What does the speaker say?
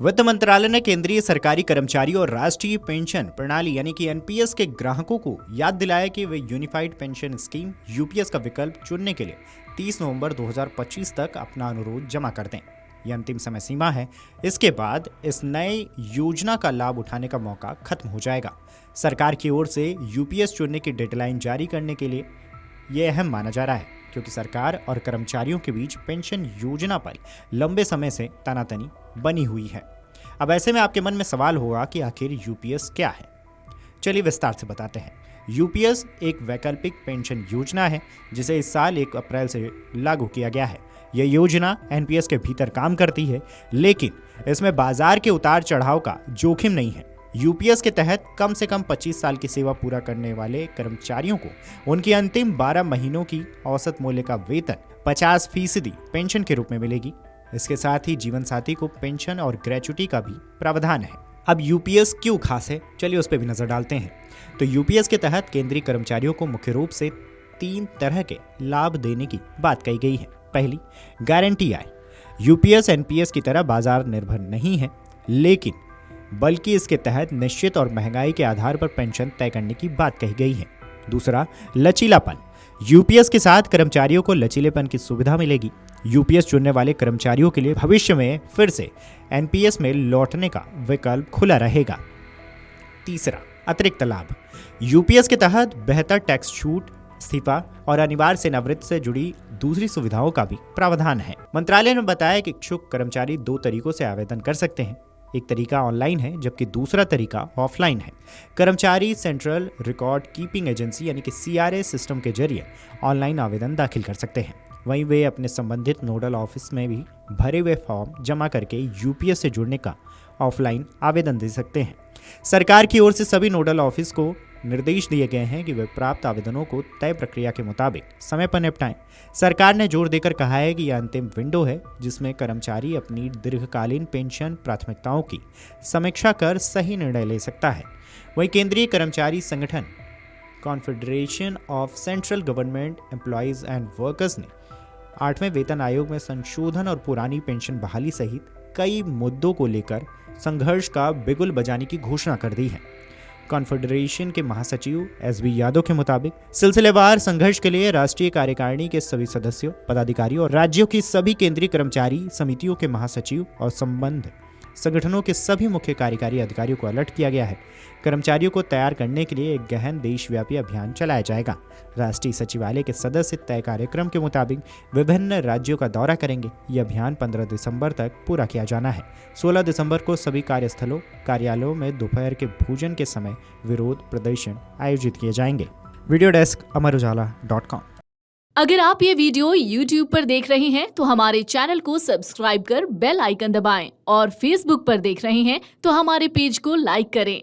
वित्त मंत्रालय ने केंद्रीय सरकारी कर्मचारियों और राष्ट्रीय पेंशन प्रणाली यानी कि एनपीएस के ग्राहकों को याद दिलाया कि वे यूनिफाइड पेंशन स्कीम यूपीएस का विकल्प चुनने के लिए 30 नवंबर 2025 तक अपना अनुरोध जमा कर दें। यह अंतिम समय सीमा है। इसके बाद इस नए योजना का लाभ उठाने का मौका खत्म हो जाएगा। सरकार की ओर से यूपीएस चुनने की डेडलाइन जारी करने के लिए यह अहम माना जा रहा है, क्योंकि सरकार और कर्मचारियों के बीच पेंशन योजना पर लंबे समय से तनातनी बनी हुई है। अब ऐसे में आपके मन में सवाल होगा कि आखिर यूपीएस क्या है। चलिए विस्तार से बताते हैं। यूपीएस एक वैकल्पिक पेंशन योजना है जिसे इस साल 1 अप्रैल से लागू किया गया है। यह योजना एनपीएस के भीतर काम करती है, लेकिन इसमें बाजार के उतार चढ़ाव का जोखिम नहीं है। यूपीएस के तहत कम से कम 25 साल की सेवा पूरा करने वाले कर्मचारियों को उनकी अंतिम 12 महीनों की औसत मूल्य का वेतन 50% पेंशन के रूप में मिलेगी। इसके साथ ही जीवन साथी को पेंशन और ग्रेच्युटी का भी प्रावधान है। अब यूपीएस क्यों खास है, चलिए उस पर भी नजर डालते हैं। तो यूपीएस के तहत केंद्रीय कर्मचारियों को मुख्य रूप से 3 तरह के लाभ देने की बात कही गई है। पहली, गारंटी आय। यूपीएस एनपीएस की तरह बाजार निर्भर नहीं है, लेकिन बल्कि इसके तहत निश्चित और महंगाई के आधार पर पेंशन तय करने की बात कही गई है। दूसरा, लचीलापन। यूपीएस के साथ कर्मचारियों को लचीलेपन की सुविधा मिलेगी। यूपीएस चुनने वाले कर्मचारियों के लिए भविष्य में फिर से एनपीएस में लौटने का विकल्प खुला रहेगा। तीसरा, अतिरिक्त लाभ। यूपीएस के तहत बेहतर टैक्स छूट, इस्तीफा और अनिवार्य सेवानिवृत्ति से जुड़ी दूसरी सुविधाओं का भी प्रावधान है। मंत्रालय ने बताया कि इच्छुक कर्मचारी 2 तरीकों से आवेदन कर सकते हैं। एक तरीका ऑनलाइन है, जबकि दूसरा तरीका ऑफलाइन है। कर्मचारी सेंट्रल रिकॉर्ड कीपिंग एजेंसी यानी कि सीआरए सिस्टम के जरिए ऑनलाइन आवेदन दाखिल कर सकते हैं। वहीं वे अपने संबंधित नोडल ऑफिस में भी भरे हुए फॉर्म जमा करके यूपीएस से जुड़ने का ऑफलाइन आवेदन दे सकते हैं। सरकार की ओर से सभी नोडल ऑफिस को निर्देश दिए गए हैं कि वे प्राप्त आवेदनों को तय प्रक्रिया के मुताबिक समय पर निपटाएं। सरकार ने जोर देकर कहा है कि यह अंतिम विंडो है जिसमें कर्मचारी अपनी दीर्घकालीन पेंशन प्राथमिकताओं की समीक्षा कर सही निर्णय ले सकता है। वहीं केंद्रीय कर्मचारी संगठन confederation of central government employees and workers ने 8वें वेतन आयोग में संशोधन और पुरानी पेंशन बहाली सहित कई मुद्दों को लेकर संघर्ष का बिगुल बजाने की घोषणा कर दी है। कॉन्फेडरेशन के महासचिव एसबी यादव के मुताबिक सिलसिलेवार संघर्ष के लिए राष्ट्रीय कार्यकारिणी के सभी सदस्यों, पदाधिकारियों और राज्यों की सभी केंद्रीय कर्मचारी समितियों के महासचिव और संबंध संगठनों के सभी मुख्य कार्यकारी अधिकारियों को अलर्ट किया गया है। कर्मचारियों को तैयार करने के लिए एक गहन देशव्यापी अभियान चलाया जाएगा। राष्ट्रीय सचिवालय के सदस्य तय कार्यक्रम के मुताबिक विभिन्न राज्यों का दौरा करेंगे। यह अभियान 15 दिसंबर तक पूरा किया जाना है। 16 दिसंबर को सभी कार्यस्थलों, कार्यालयों में दोपहर के भोजन के समय विरोध प्रदर्शन आयोजित किए जाएंगे। वीडियो डेस्क अमरउजाला.com। अगर आप ये वीडियो YouTube पर देख रहे हैं तो हमारे चैनल को सब्सक्राइब कर बेल आइकन दबाएं और Facebook पर देख रहे हैं तो हमारे पेज को लाइक करें।